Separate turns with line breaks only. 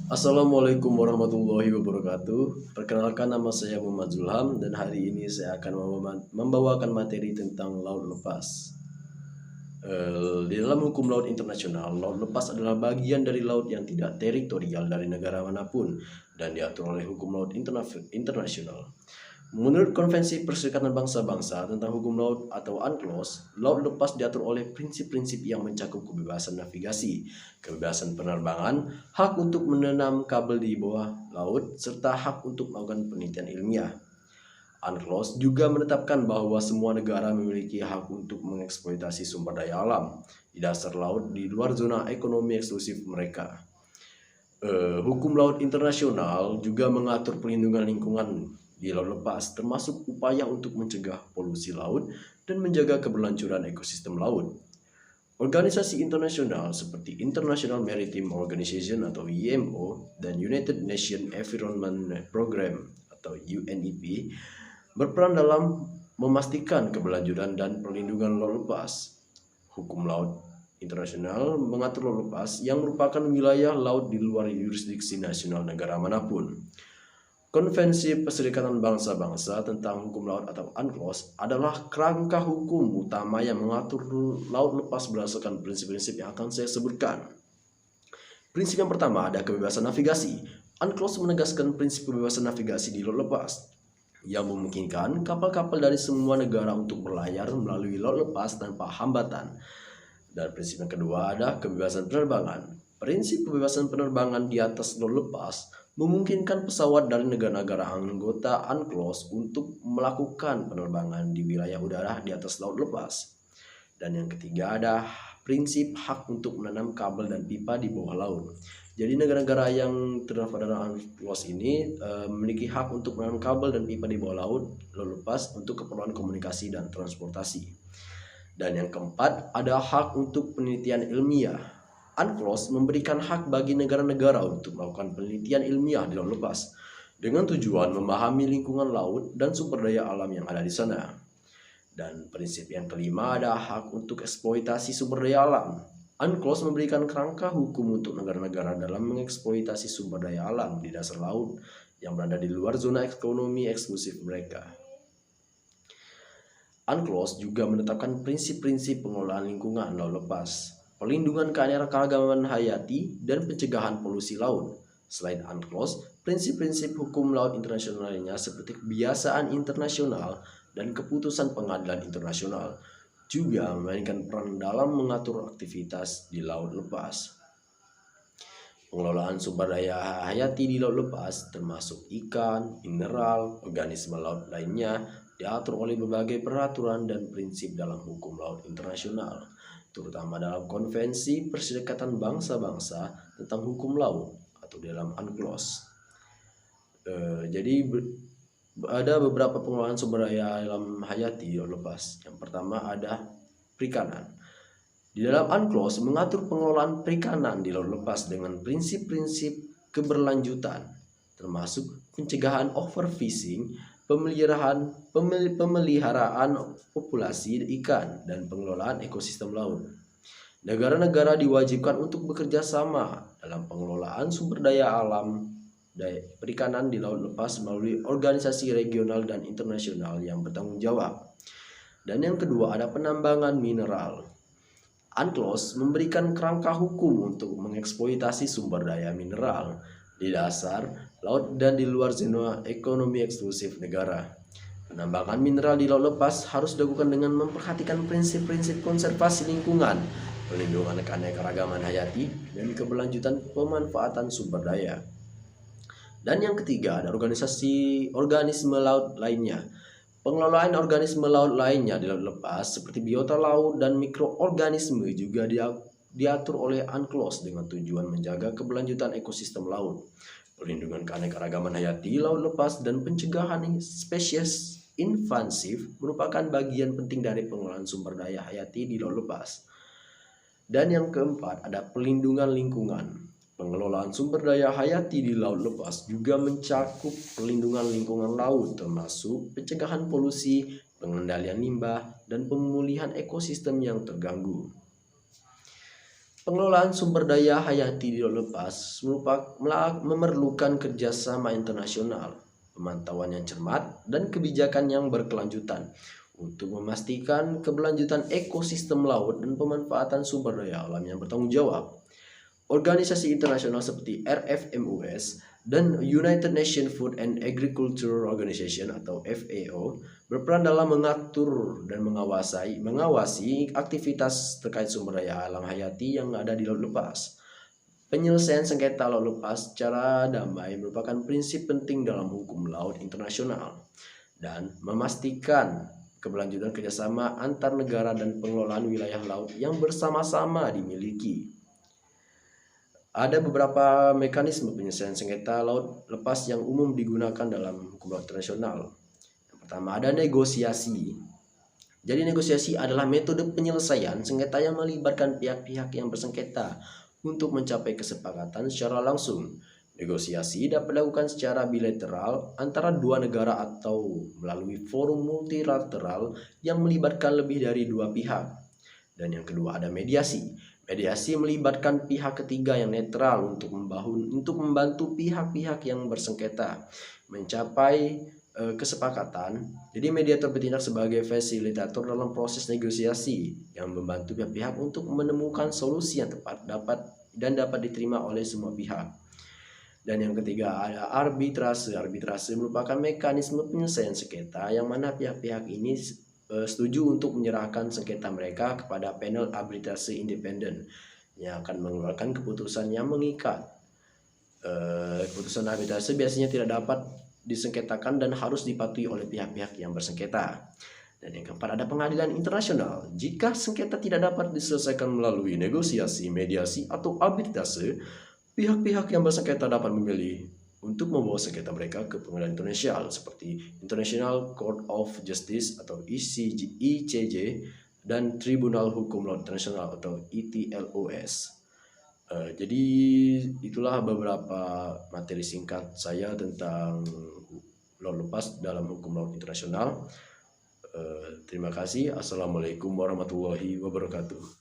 Assalamualaikum warahmatullahi wabarakatuh. Perkenalkan, nama saya Muhammad Zulham dan hari ini saya akan membawakan materi tentang laut lepas. Di dalam hukum laut internasional, laut lepas adalah bagian dari laut yang tidak teritorial dari negara manapun dan diatur oleh hukum laut internasional. Menurut Konvensi Perserikatan Bangsa-Bangsa tentang Hukum Laut atau UNCLOS, laut lepas diatur oleh prinsip-prinsip yang mencakup kebebasan navigasi, kebebasan penerbangan, hak untuk menanam kabel di bawah laut, serta hak untuk melakukan penelitian ilmiah. UNCLOS juga menetapkan bahwa semua negara memiliki hak untuk mengeksploitasi sumber daya alam di dasar laut di luar zona ekonomi eksklusif mereka. Hukum laut internasional juga mengatur perlindungan lingkungan di laut lepas, termasuk upaya untuk mencegah polusi laut dan menjaga keberlangsungan ekosistem laut. Organisasi internasional seperti International Maritime Organization atau IMO dan United Nations Environment Programme atau UNEP berperan dalam memastikan keberlanjutan dan perlindungan laut lepas. Hukum laut internasional mengatur laut lepas yang merupakan wilayah laut di luar yurisdiksi nasional negara manapun. Konvensi Perserikatan Bangsa-Bangsa tentang Hukum Laut atau UNCLOS adalah kerangka hukum utama yang mengatur laut lepas berdasarkan prinsip-prinsip yang akan saya sebutkan. Prinsip yang pertama ada kebebasan navigasi. UNCLOS menegaskan prinsip kebebasan navigasi di laut lepas yang memungkinkan kapal-kapal dari semua negara untuk berlayar melalui laut lepas tanpa hambatan. Dan prinsip yang kedua ada kebebasan penerbangan. Prinsip kebebasan penerbangan di atas laut lepas memungkinkan pesawat dari negara-negara anggota UNCLOS untuk melakukan penerbangan di wilayah udara di atas laut lepas. Dan yang ketiga ada prinsip hak untuk menanam kabel dan pipa di bawah laut. Jadi negara-negara yang terdapat dalam UNCLOS ini memiliki hak untuk menanam kabel dan pipa di bawah laut lepas untuk keperluan komunikasi dan transportasi. Dan yang keempat ada hak untuk penelitian ilmiah. UNCLOS memberikan hak bagi negara-negara untuk melakukan penelitian ilmiah di laut lepas dengan tujuan memahami lingkungan laut dan sumber daya alam yang ada di sana. Dan prinsip yang kelima ada hak untuk eksploitasi sumber daya alam. UNCLOS memberikan kerangka hukum untuk negara-negara dalam mengeksploitasi sumber daya alam di dasar laut yang berada di luar zona ekonomi eksklusif mereka. UNCLOS juga menetapkan prinsip-prinsip pengelolaan lingkungan laut lepas, pelindungan keanekaragaman hayati, dan pencegahan polusi laut. Selain UNCLOS, prinsip-prinsip hukum laut internasional lainnya seperti kebiasaan internasional dan keputusan pengadilan internasional juga memainkan peran dalam mengatur aktivitas di laut lepas. Pengelolaan sumber daya hayati di laut lepas termasuk ikan, mineral, organisme laut lainnya diatur oleh berbagai peraturan dan prinsip dalam hukum laut internasional, terutama dalam Konvensi Perserikatan Bangsa-Bangsa tentang Hukum Laut atau dalam UNCLOS. Jadi ada beberapa pengelolaan sumber daya alam hayati di laut lepas. Yang pertama ada perikanan. Di dalam UNCLOS mengatur pengelolaan perikanan di laut lepas dengan prinsip-prinsip keberlanjutan, termasuk pencegahan overfishing, pemeliharaan populasi ikan, dan pengelolaan ekosistem laut. Negara-negara diwajibkan untuk bekerja sama dalam pengelolaan sumber daya alam perikanan di laut lepas melalui organisasi regional dan internasional yang bertanggung jawab. Dan yang kedua ada penambangan mineral. UNCLOS memberikan kerangka hukum untuk mengeksploitasi sumber daya mineral di dasar laut dan di luar zona ekonomi eksklusif negara. Penambangan mineral di laut lepas harus dilakukan dengan memperhatikan prinsip-prinsip konservasi lingkungan, perlindungan keanekaragaman hayati, dan keberlanjutan pemanfaatan sumber daya. Dan yang ketiga ada organisme laut lainnya. Pengelolaan organisme laut lainnya di laut lepas seperti biota laut dan mikroorganisme juga diatur oleh UNCLOS dengan tujuan menjaga keberlanjutan ekosistem laut, perlindungan keanekaragaman hayati laut lepas, dan pencegahan spesies invasif merupakan bagian penting dari pengelolaan sumber daya hayati di laut lepas. Dan yang keempat ada pelindungan lingkungan. Pengelolaan sumber daya hayati di laut lepas juga mencakup perlindungan lingkungan laut termasuk pencegahan polusi, pengendalian limbah, dan pemulihan ekosistem yang terganggu. Pengelolaan sumber daya hayati di laut lepas memerlukan kerjasama internasional, pemantauan yang cermat, dan kebijakan yang berkelanjutan untuk memastikan keberlanjutan ekosistem laut dan pemanfaatan sumber daya alam yang bertanggung jawab. Organisasi internasional seperti RFMUS dan United Nations Food and Agriculture Organization atau FAO berperan dalam mengatur dan mengawasi aktivitas terkait sumber daya alam hayati yang ada di laut lepas. Penyelesaian sengketa laut lepas secara damai merupakan prinsip penting dalam hukum laut internasional dan memastikan keberlanjutan kerjasama antar negara dan pengelolaan wilayah laut yang bersama-sama dimiliki. Ada beberapa mekanisme penyelesaian sengketa laut lepas yang umum digunakan dalam hukum laut internasional. Yang pertama, ada negosiasi. Jadi negosiasi adalah metode penyelesaian sengketa yang melibatkan pihak-pihak yang bersengketa untuk mencapai kesepakatan secara langsung. Negosiasi dapat dilakukan secara bilateral antara dua negara atau melalui forum multilateral yang melibatkan lebih dari dua pihak. Dan yang kedua, ada mediasi. Mediasi melibatkan pihak ketiga yang netral untuk membantu pihak-pihak yang bersengketa mencapai kesepakatan. Jadi mediator bertindak sebagai fasilitator dalam proses negosiasi yang membantu pihak-pihak untuk menemukan solusi yang tepat dapat diterima oleh semua pihak. Dan yang ketiga, ada arbitrase. Arbitrase merupakan mekanisme penyelesaian sengketa yang mana pihak-pihak ini setuju untuk menyerahkan sengketa mereka kepada panel arbitrase independen yang akan mengeluarkan keputusan yang mengikat. Keputusan arbitrase biasanya tidak dapat disengketakan dan harus dipatuhi oleh pihak-pihak yang bersengketa. Dan yang keempat, ada pengadilan internasional. Jika sengketa tidak dapat diselesaikan melalui negosiasi, mediasi, atau arbitrase, pihak-pihak yang bersengketa dapat memilih untuk membawa sengketa mereka ke pengadilan internasional seperti International Court of Justice atau ICJ dan Tribunal Hukum Laut Internasional atau ITLOS. Jadi itulah beberapa materi singkat saya tentang laut lepas dalam hukum laut internasional. Terima kasih. Assalamualaikum warahmatullahi wabarakatuh.